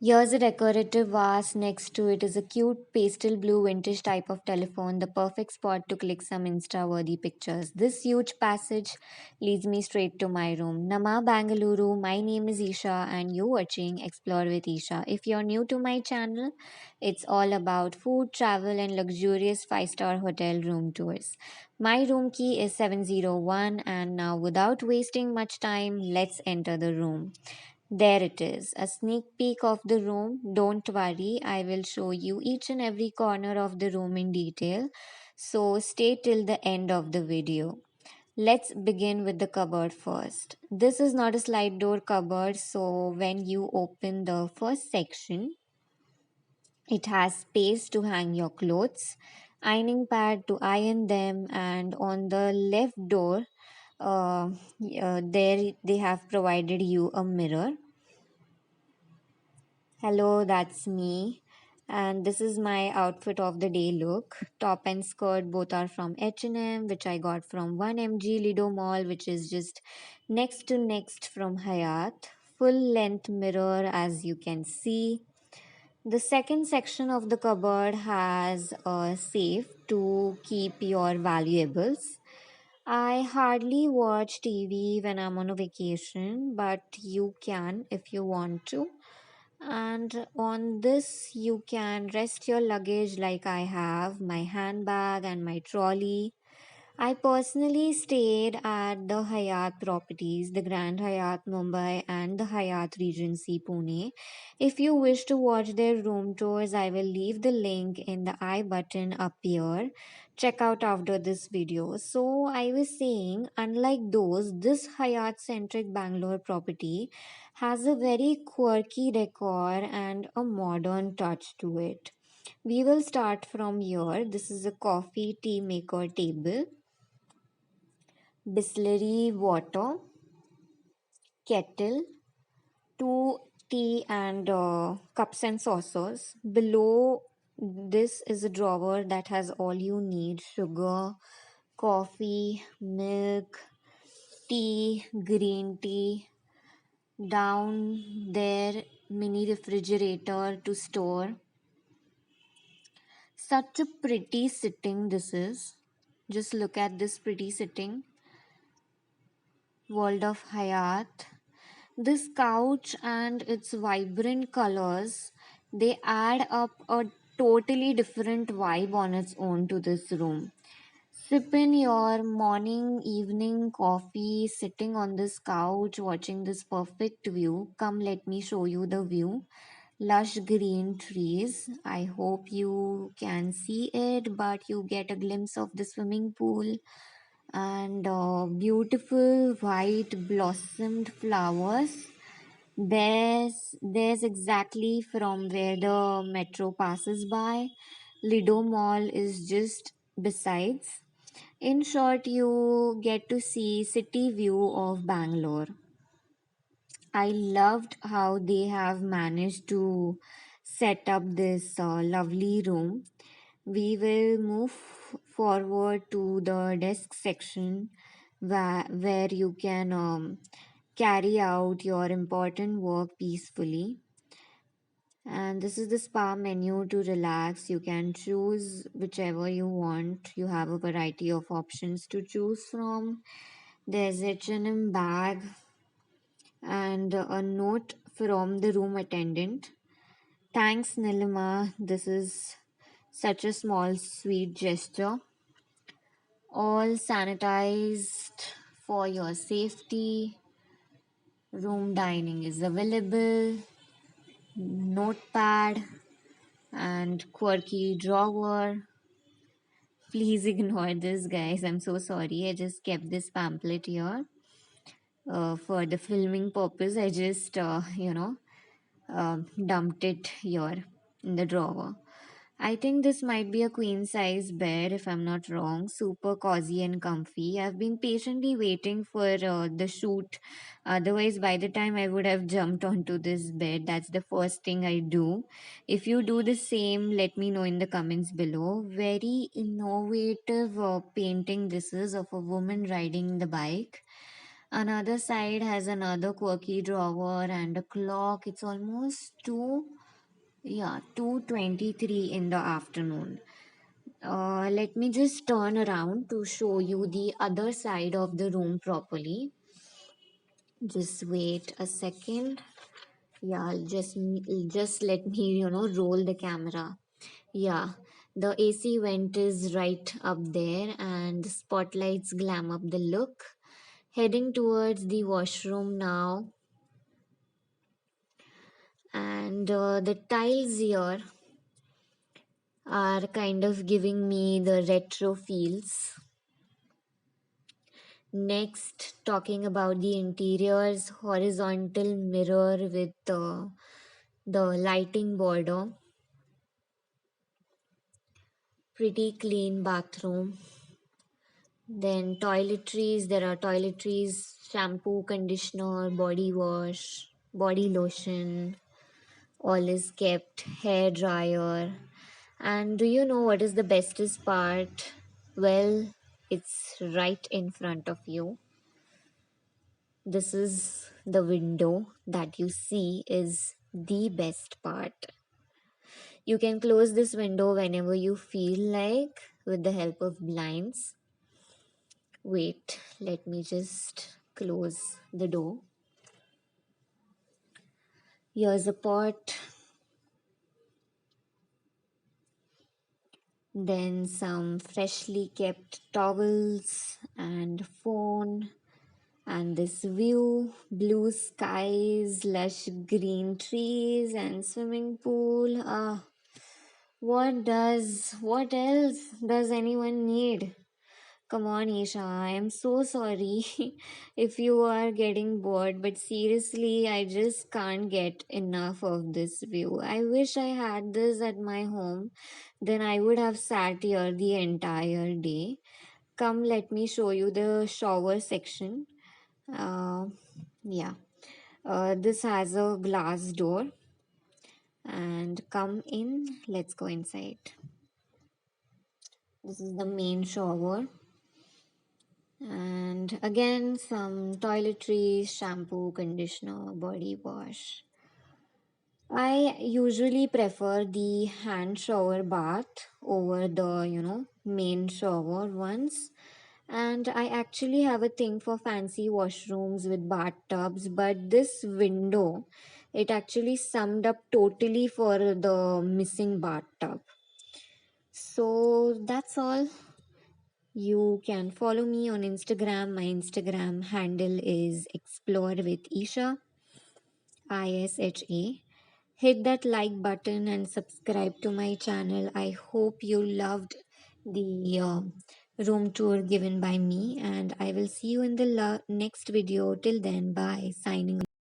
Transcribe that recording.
Here's a decorative vase. Next to it is a cute pastel blue vintage type of telephone, the perfect spot to click some Insta worthy pictures. This huge passage leads me straight to my room. Nama Bangalore, my name is Isha, and you're watching Explore with Isha. If you're new to my channel, it's all about food, travel, and luxurious 5-star hotel room tours. My room key is 701, and now without wasting much time, let's enter the room. There it is, a sneak peek of the room. Don't worry, I will show you each and every corner of the room in detail. So stay till the end of the video. Let's begin with the cupboard first. This is not a slide door cupboard, so when you open the first section, it has space to hang your clothes, ironing pad to iron them, and on the left door, there they have provided you a mirror. Hello, that's me. And this is my outfit of the day look. Top and skirt both are from H&M, which I got from 1MG Lido Mall, which is just next to next from Hyatt. Full length mirror, as you can see. The second section of the cupboard has a safe to keep your valuables. I hardly watch TV when I'm on a vacation, but you can if you want to. And on this, you can rest your luggage like I have my handbag and my trolley. I personally stayed at the Hyatt properties, the Grand Hyatt Mumbai and the Hyatt Regency Pune. If you wish to watch their room tours, I will leave the link in the I button up here. Check out after this video. So, I was saying, unlike those, this Hyatt Centric Bangalore property has a very quirky decor and a modern touch to it. We will start from here. This is a coffee tea maker table, Bisleri water, kettle, two tea and cups and saucers. Below this is a drawer that has all you need: sugar, coffee, milk, tea, green tea. Down there, mini refrigerator to store. Such a pretty sitting this is. Just look at this pretty sitting. World of Hayat. This couch and its vibrant colors, they add up a totally different vibe on its own to this room. Sip in your morning, evening coffee, sitting on this couch, watching this perfect view. Come, let me show you the view. Lush green trees. I hope you can see it, but you get a glimpse of the swimming pool and beautiful white blossomed flowers. There's exactly from where the metro passes by. Lido Mall is just besides. In short, you get to see city view of Bangalore. I loved how they have managed to set up this lovely room. We will move forward to the desk section where you can carry out your important work peacefully. And this is the spa menu to relax. You can choose whichever you want. You have a variety of options to choose from. There's H&M bag and a note from the room attendant. Thanks, Nilima. This is such a small, sweet gesture. All sanitized for your safety. Room dining is available. Notepad and quirky drawer. Please ignore this, guys. I'm so sorry. I just kept this pamphlet here for the filming purpose. I just, dumped it here in the drawer. I think this might be a queen size bed if I'm not wrong. Super cozy and comfy. I've been patiently waiting for the shoot. Otherwise, by the time I would have jumped onto this bed, that's the first thing I do. If you do the same, let me know in the comments below. Very innovative painting this is of a woman riding the bike. Another side has another quirky drawer and a clock. It's almost 2:23 in the afternoon. Let me just turn around to show you the other side of the room properly. Just wait a second. Yeah, just let me, roll the camera. Yeah, the AC vent is right up there and the spotlights glam up the look. Heading towards the washroom now, and the tiles here are kind of giving me the retro feels. Next, talking about the interiors, horizontal mirror with the lighting border, pretty clean bathroom. Then toiletries, there are toiletries, shampoo, conditioner, body wash, body lotion, all is kept, hair dryer. And do you know what is the bestest part? Well, it's right in front of you. This is the window that you see is the best part. You can close this window whenever you feel like with the help of blinds. Wait, let me just close the door. Here's a pot, then some freshly kept towels and phone, and this view, blue skies, lush green trees, and swimming pool. What else does anyone need? Come on, Isha. I am so sorry if you are getting bored, but seriously, I just can't get enough of this view. I wish I had this at my home, then I would have sat here the entire day. Come, let me show you the shower section. Uh, yeah, this has a glass door, and come in. Let's go inside. This is the main shower. And again, some toiletries, shampoo, conditioner, body wash. I usually prefer the hand shower bath over the, main shower ones. And I actually have a thing for fancy washrooms with bathtubs, but this window, it actually summed up totally for the missing bathtub. So that's all. You can follow me on Instagram. My Instagram handle is Explore with Isha, ISHA. Hit that like button and subscribe to my channel. I hope you loved the room tour given by me, and I will see you in the next video. Till then, bye. Signing